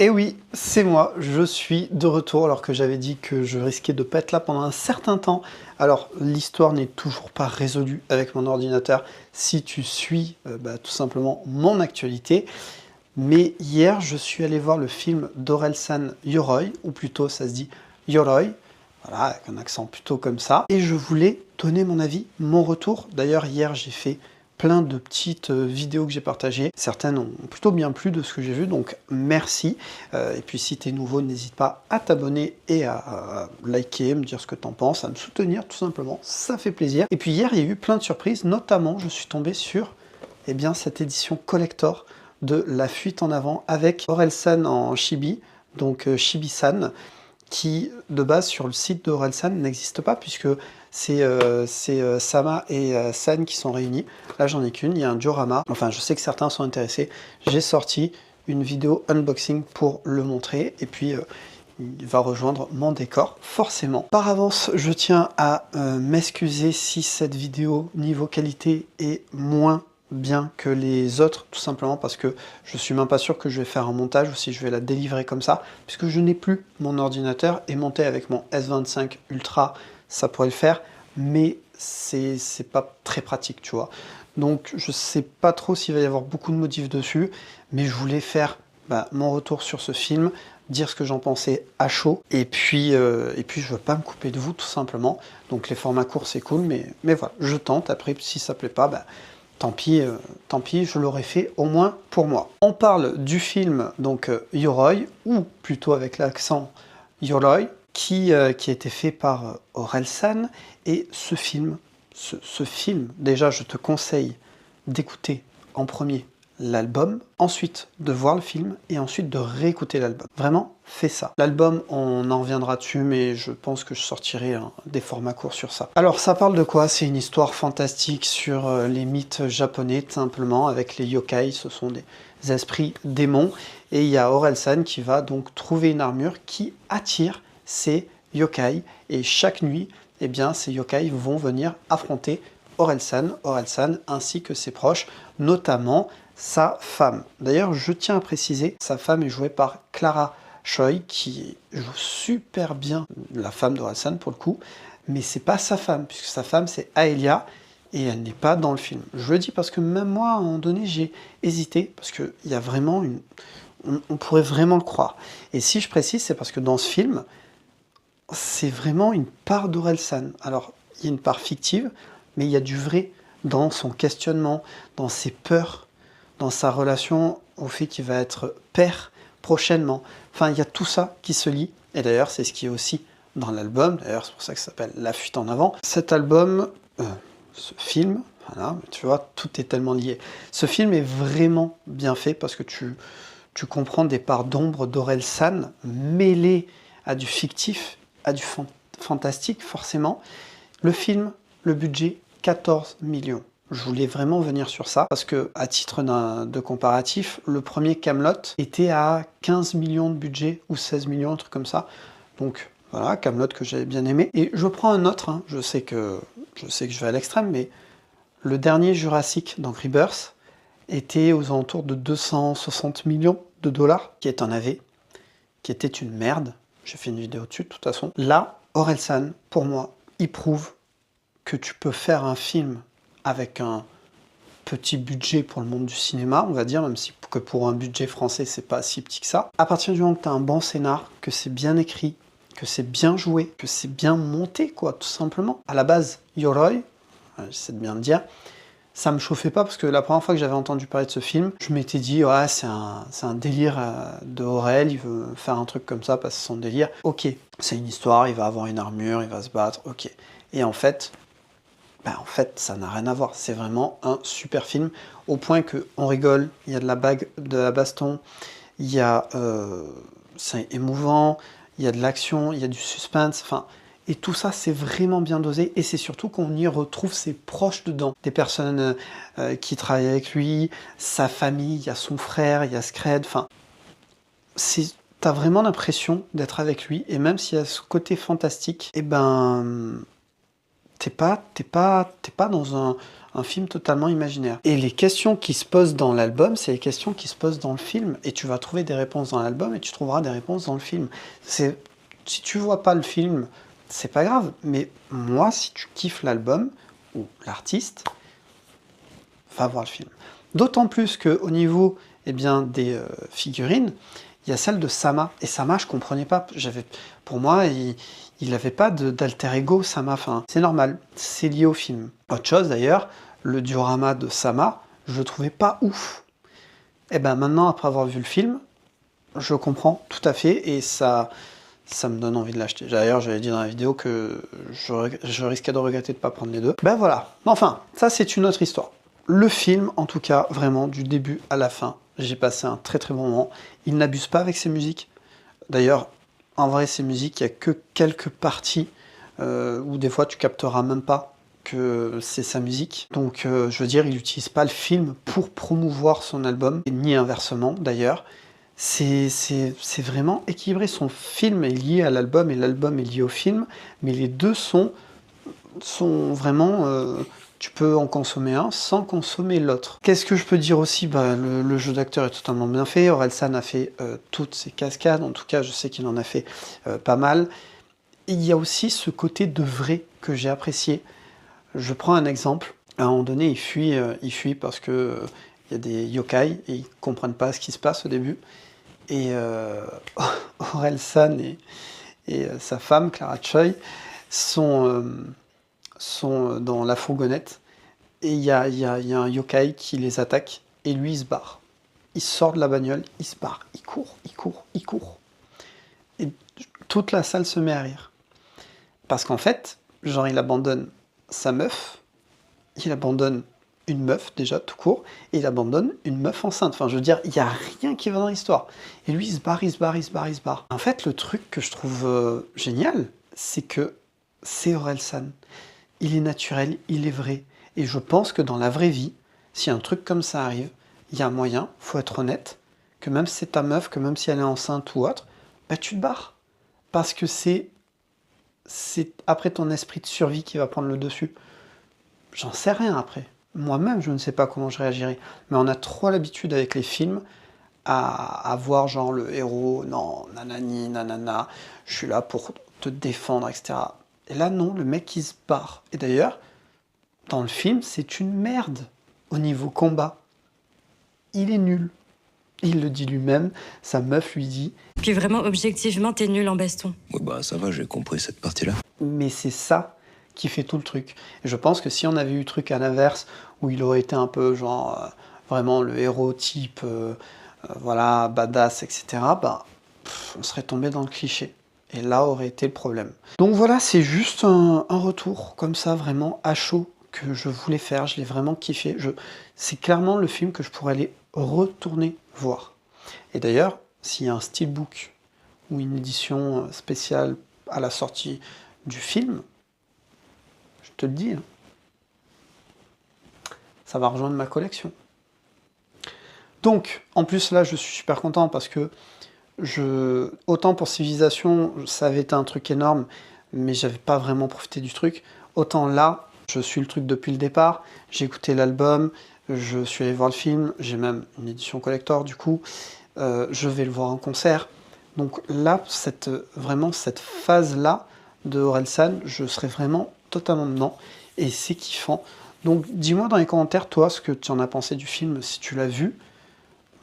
Et oui, c'est moi, je suis de retour alors que j'avais dit que je risquais de pas être là pendant un certain temps. Alors, l'histoire n'est toujours pas résolue avec mon ordinateur si tu suis tout simplement mon actualité. Mais hier, je suis allé voir le film d'Orelsan Yoroi, ou plutôt ça se dit Yoroi, voilà, avec un accent plutôt comme ça. Et je voulais donner mon avis, mon retour. D'ailleurs, hier, j'ai fait plein de petites vidéos que j'ai partagées. Certaines ont plutôt bien plu de ce que j'ai vu, donc merci. Et puis si tu es nouveau, n'hésite pas à t'abonner et à liker, me dire ce que tu en penses, à me soutenir tout simplement, ça fait plaisir. Et puis hier, il y a eu plein de surprises, notamment je suis tombé sur cette édition collector de La Fuite en Avant avec Orelsan en chibi, donc Chibi-san, qui de base sur le site de Orelsan n'existe pas puisque c'est Sama et San qui sont réunis. Là j'en ai qu'une, il y a un diorama, enfin je sais que certains sont intéressés, j'ai sorti une vidéo unboxing pour le montrer et puis il va rejoindre mon décor, forcément. Par avance, je tiens à m'excuser si cette vidéo niveau qualité est moins bien que les autres, tout simplement parce que je suis même pas sûr que je vais faire un montage ou si je vais la délivrer comme ça, puisque je n'ai plus mon ordinateur et monter avec mon S25 Ultra, ça pourrait le faire, mais c'est pas très pratique, tu vois. Donc je sais pas trop s'il va y avoir beaucoup de modifs dessus, mais je voulais faire mon retour sur ce film, dire ce que j'en pensais à chaud, et puis je veux pas me couper de vous tout simplement. Donc les formats courts c'est cool, mais voilà, je tente. Après si ça plaît pas, tant pis, je l'aurais fait au moins pour moi. On parle du film donc Yoroi, ou plutôt avec l'accent Yoroi, qui a été fait par Orelsan, et ce film, déjà je te conseille d'écouter en premier l'album, ensuite de voir le film, et ensuite de réécouter l'album. Vraiment, fais ça. L'album, on en reviendra dessus, mais je pense que je sortirai des formats courts sur ça. Alors, ça parle de quoi? C'est une histoire fantastique sur les mythes japonais, tout simplement, avec les yokai, ce sont des esprits démons, et il y a Orelsan qui va donc trouver une armure qui attire ces yokai, et chaque nuit, ces yokai vont venir affronter Orelsan ainsi que ses proches, notamment sa femme. D'ailleurs, je tiens à préciser, sa femme est jouée par Clara Choi, qui joue super bien la femme d'Orelsan pour le coup, mais c'est pas sa femme, puisque sa femme c'est Aelia, et elle n'est pas dans le film. Je le dis parce que même moi, à un moment donné, j'ai hésité, parce qu'il y a vraiment une... On pourrait vraiment le croire. Et si je précise, c'est parce que dans ce film, c'est vraiment une part d'Orelsan. Alors, il y a une part fictive, mais il y a du vrai dans son questionnement, dans ses peurs, dans sa relation au fait qu'il va être père prochainement. Enfin, il y a tout ça qui se lie, et d'ailleurs, c'est ce qui est aussi dans l'album, d'ailleurs, c'est pour ça que ça s'appelle La Fuite en Avant. Cet album, ce film, voilà, tu vois, tout est tellement lié. Ce film est vraiment bien fait, parce que tu comprends des parts d'ombre d'Orelsan, mêlées à du fictif, à du fantastique, forcément. Le film, le budget, 14 millions. Je voulais vraiment venir sur ça, parce que, à titre de comparatif, le premier Kaamelott était à 15 millions de budget, ou 16 millions, un truc comme ça. Donc, voilà, Kaamelott que j'avais bien aimé. Et je prends un autre, hein. Je sais que je vais à l'extrême, mais le dernier Jurassic, donc Rebirth, était aux alentours de 260 millions de dollars, qui est un AV, qui était une merde. J'ai fait une vidéo dessus, de toute façon. Là, Orelsan, pour moi, il prouve que tu peux faire un film avec un petit budget pour le monde du cinéma, on va dire, même si que pour un budget français, c'est pas si petit que ça. À partir du moment que tu as un bon scénar, que c'est bien écrit, que c'est bien joué, que c'est bien monté, quoi, tout simplement. À la base, Yoroi, j'essaie de bien le dire, ça me chauffait pas, parce que la première fois que j'avais entendu parler de ce film, je m'étais dit, ouais, c'est un délire de Aurel, il veut faire un truc comme ça parce que c'est son délire. Ok, c'est une histoire, il va avoir une armure, il va se battre, ok. Et en fait, ça n'a rien à voir. C'est vraiment un super film, au point que on rigole, il y a de la baston, il y a... c'est émouvant, il y a de l'action, il y a du suspense, enfin... Et tout ça, c'est vraiment bien dosé, et c'est surtout qu'on y retrouve ses proches dedans. Des personnes qui travaillent avec lui, sa famille, il y a son frère, il y a Scred, enfin... T'as vraiment l'impression d'être avec lui, et même s'il y a ce côté fantastique, t'es pas dans un film totalement imaginaire. Et les questions qui se posent dans l'album, c'est les questions qui se posent dans le film. Et tu vas trouver des réponses dans l'album et tu trouveras des réponses dans le film. Si tu vois pas le film, c'est pas grave. Mais moi, si tu kiffes l'album ou l'artiste, va voir le film. D'autant plus qu'au niveau des figurines, il y a celle de Sama. Et Sama, je comprenais pas. Pour moi, il n'avait pas d'alter ego, Sama. Enfin, c'est normal, c'est lié au film. Autre chose d'ailleurs, le diorama de Sama, je le trouvais pas ouf. Et ben maintenant, après avoir vu le film, je comprends tout à fait et ça me donne envie de l'acheter. D'ailleurs, j'avais dit dans la vidéo que je risquais de regretter de ne pas prendre les deux. Ben voilà. Enfin, ça c'est une autre histoire. Le film, en tout cas, vraiment, du début à la fin, j'ai passé un très très bon moment. Il n'abuse pas avec ses musiques. D'ailleurs, en vrai, ces musiques, il n'y a que quelques parties où des fois tu capteras même pas que c'est sa musique. Donc, je veux dire, il n'utilise pas le film pour promouvoir son album, ni inversement d'ailleurs. C'est vraiment équilibré. Son film est lié à l'album et l'album est lié au film, mais les deux sont vraiment... tu peux en consommer un sans consommer l'autre. Qu'est-ce que je peux dire aussi? Le jeu d'acteur est totalement bien fait. Orelsan a fait toutes ses cascades. En tout cas, je sais qu'il en a fait pas mal. Et il y a aussi ce côté de vrai que j'ai apprécié. Je prends un exemple. À un moment donné, il fuit parce que il y a des yokai et ils comprennent pas ce qui se passe au début. Et Orelsan et sa femme, Clara Choi, sont dans la fourgonnette, et il y a un yokai qui les attaque, et lui il se barre. Il sort de la bagnole, il se barre, il court. Et toute la salle se met à rire. Parce qu'en fait, genre il abandonne sa meuf, il abandonne une meuf déjà tout court, et il abandonne une meuf enceinte. Enfin je veux dire, il n'y a rien qui va dans l'histoire. Et lui il se barre. En fait, le truc que je trouve génial, c'est que c'est Orelsan. Il est naturel, il est vrai. Et je pense que dans la vraie vie, si un truc comme ça arrive, il y a un moyen, faut être honnête, que même si c'est ta meuf, que même si elle est enceinte ou autre, tu te barres. Parce que c'est après ton esprit de survie qui va prendre le dessus. J'en sais rien après. Moi-même, je ne sais pas comment je réagirais. Mais on a trop l'habitude avec les films à voir genre le héros, non, nanani, nanana, je suis là pour te défendre, etc. Et là, non, le mec, il se barre. Et d'ailleurs, dans le film, c'est une merde au niveau combat. Il est nul. Il le dit lui-même, sa meuf lui dit... Puis vraiment, objectivement, t'es nul en baston. Ouais, ça va, j'ai compris cette partie-là. Mais c'est ça qui fait tout le truc. Et je pense que si on avait eu le truc à l'inverse, où il aurait été un peu genre... vraiment le héros type... voilà, badass, etc., on serait tombé dans le cliché. Et là aurait été le problème. Donc voilà, c'est juste un retour, comme ça, vraiment à chaud, que je voulais faire. Je l'ai vraiment kiffé. C'est clairement le film que je pourrais aller retourner voir. Et d'ailleurs, s'il y a un steelbook ou une édition spéciale à la sortie du film, je te le dis, hein, ça va rejoindre ma collection. Donc, en plus là, je suis super content parce que autant pour Civilisation, ça avait été un truc énorme, mais j'avais pas vraiment profité du truc. Autant là, je suis le truc depuis le départ. J'ai écouté l'album, je suis allé voir le film, j'ai même une édition collector du coup. Je vais le voir en concert. Donc là, vraiment cette phase-là de Orelsan, je serais vraiment totalement dedans. Et c'est kiffant. Donc dis-moi dans les commentaires, toi, ce que tu en as pensé du film, si tu l'as vu.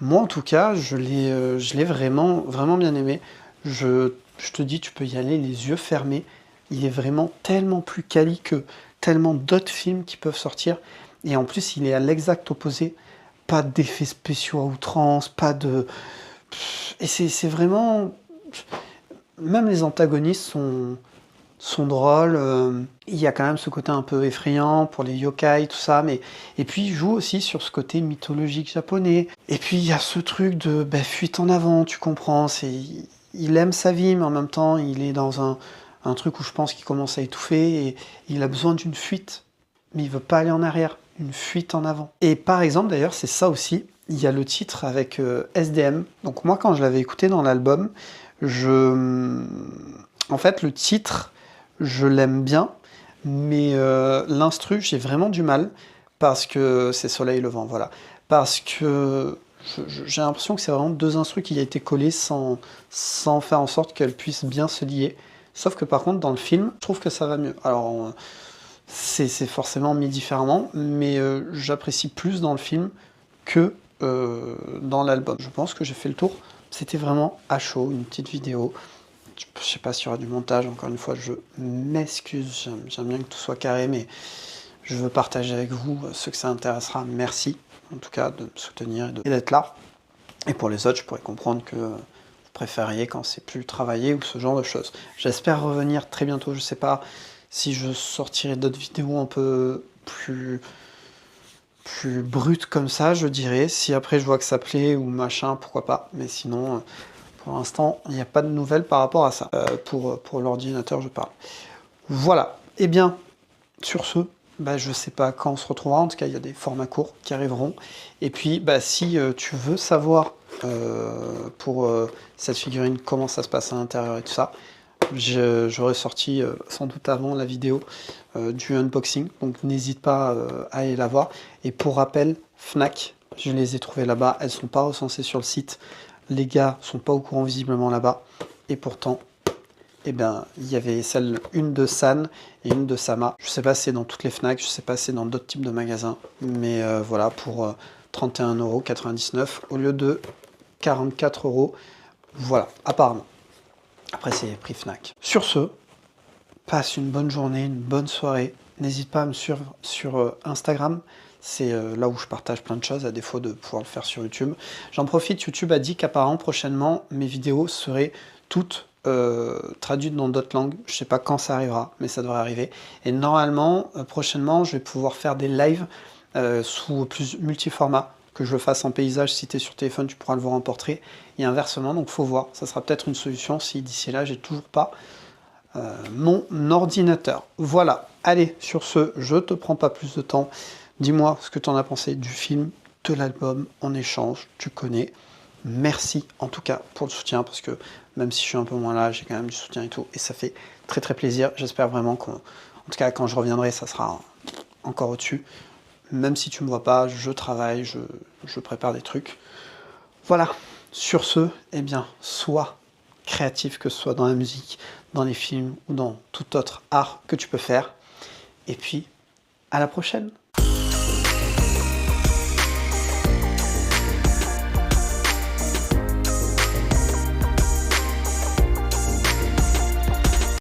Moi, en tout cas, je l'ai vraiment, vraiment bien aimé. Je te dis, tu peux y aller les yeux fermés. Il est vraiment tellement plus quali que tellement d'autres films qui peuvent sortir. Et en plus, il est à l'exact opposé. Pas d'effets spéciaux à outrance, pas de... Et c'est vraiment... Même les antagonistes sont drôles. Il y a quand même ce côté un peu effrayant pour les yokai, tout ça. Et puis, il joue aussi sur ce côté mythologique japonais. Et puis, il y a ce truc de fuite en avant, tu comprends. Il aime sa vie, mais en même temps, il est dans un truc où je pense qu'il commence à étouffer. Et il a besoin d'une fuite. Mais il veut pas aller en arrière. Une fuite en avant. Et par exemple, d'ailleurs, c'est ça aussi. Il y a le titre avec SDM. Donc moi, quand je l'avais écouté dans l'album, en fait, le titre, je l'aime bien, mais l'instru, j'ai vraiment du mal, parce que c'est Soleil Levant, voilà. Parce que j'ai l'impression que c'est vraiment deux instrus qui a été collés sans faire en sorte qu'elles puissent bien se lier. Sauf que par contre, dans le film, je trouve que ça va mieux. Alors, c'est forcément mis différemment, mais j'apprécie plus dans le film que dans l'album. Je pense que j'ai fait le tour. C'était vraiment à chaud, une petite vidéo. Je sais pas s'il y aura du montage, encore une fois, je m'excuse. J'aime bien que tout soit carré, mais je veux partager avec vous ceux que ça intéressera. Merci, en tout cas, de me soutenir et d'être là. Et pour les autres, je pourrais comprendre que vous préfériez quand c'est plus travaillé ou ce genre de choses. J'espère revenir très bientôt. Je sais pas si je sortirai d'autres vidéos un peu plus brutes comme ça, je dirais. Si après je vois que ça plaît ou machin, pourquoi pas. Mais sinon, pour l'instant, il n'y a pas de nouvelles par rapport à ça. Pour l'ordinateur, je parle. Voilà. Eh bien, sur ce, bah, je sais pas quand on se retrouvera. En tout cas, il y a des formats courts qui arriveront. Et puis, bah, si tu veux savoir pour cette figurine comment ça se passe à l'intérieur et tout ça, j'aurais sorti sans doute avant la vidéo du unboxing. Donc, n'hésite pas à aller la voir. Et pour rappel, Fnac, je les ai trouvées là-bas. Elles sont pas recensées sur le site. Les gars sont pas au courant visiblement là-bas. Et pourtant, eh ben, il y avait une de San et une de Sama. Je sais pas si c'est dans toutes les Fnac, je sais pas si c'est dans d'autres types de magasins. Mais voilà, pour 31,99 € au lieu de 44 €. Voilà, apparemment. Après, c'est prix Fnac. Sur ce, passe une bonne journée, une bonne soirée. N'hésite pas à me suivre sur Instagram. C'est là où je partage plein de choses, à défaut de pouvoir le faire sur YouTube. J'en profite, YouTube a dit qu'apparemment, prochainement, mes vidéos seraient toutes traduites dans d'autres langues. Je sais pas quand ça arrivera, mais ça devrait arriver. Et normalement, prochainement, je vais pouvoir faire des lives sous plus multiformat, que je le fasse en paysage. Si tu es sur téléphone, tu pourras le voir en portrait. Et inversement, donc faut voir. Ça sera peut-être une solution si d'ici là, j'ai toujours pas mon ordinateur. Voilà. Allez, sur ce, je te prends pas plus de temps. Dis-moi ce que tu en as pensé du film, de l'album, en échange, tu connais. Merci en tout cas pour le soutien, parce que même si je suis un peu moins là, j'ai quand même du soutien et tout, et ça fait très très plaisir. J'espère vraiment qu'en tout cas quand je reviendrai, ça sera encore au-dessus. Même si tu me vois pas, je travaille, je prépare des trucs. Voilà, sur ce, eh bien, sois créatif, que ce soit dans la musique, dans les films ou dans tout autre art que tu peux faire. Et puis, à la prochaine!